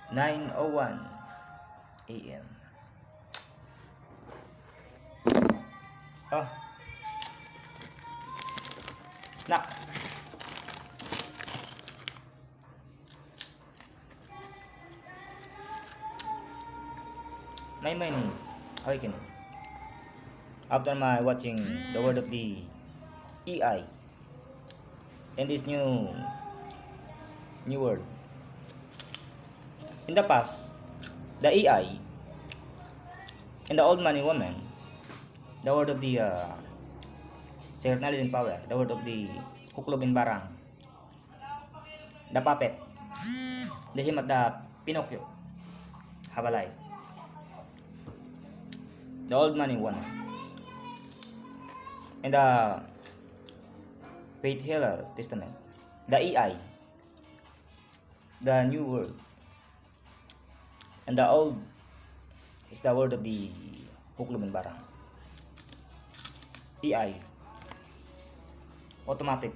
9:01 AM. Oh, snack. My mind is awakening after my watching the word of the AI in this new world. In the past, the AI and the old man and woman, the word of the secret knowledge and power, the word of the Huklob and Barang, the puppet, the same at the Pinocchio, have a life. The old man and woman, and the Faith Healer Testament, the AI, the new world, and the old is the word of the Huklob and Barang. AI, automatic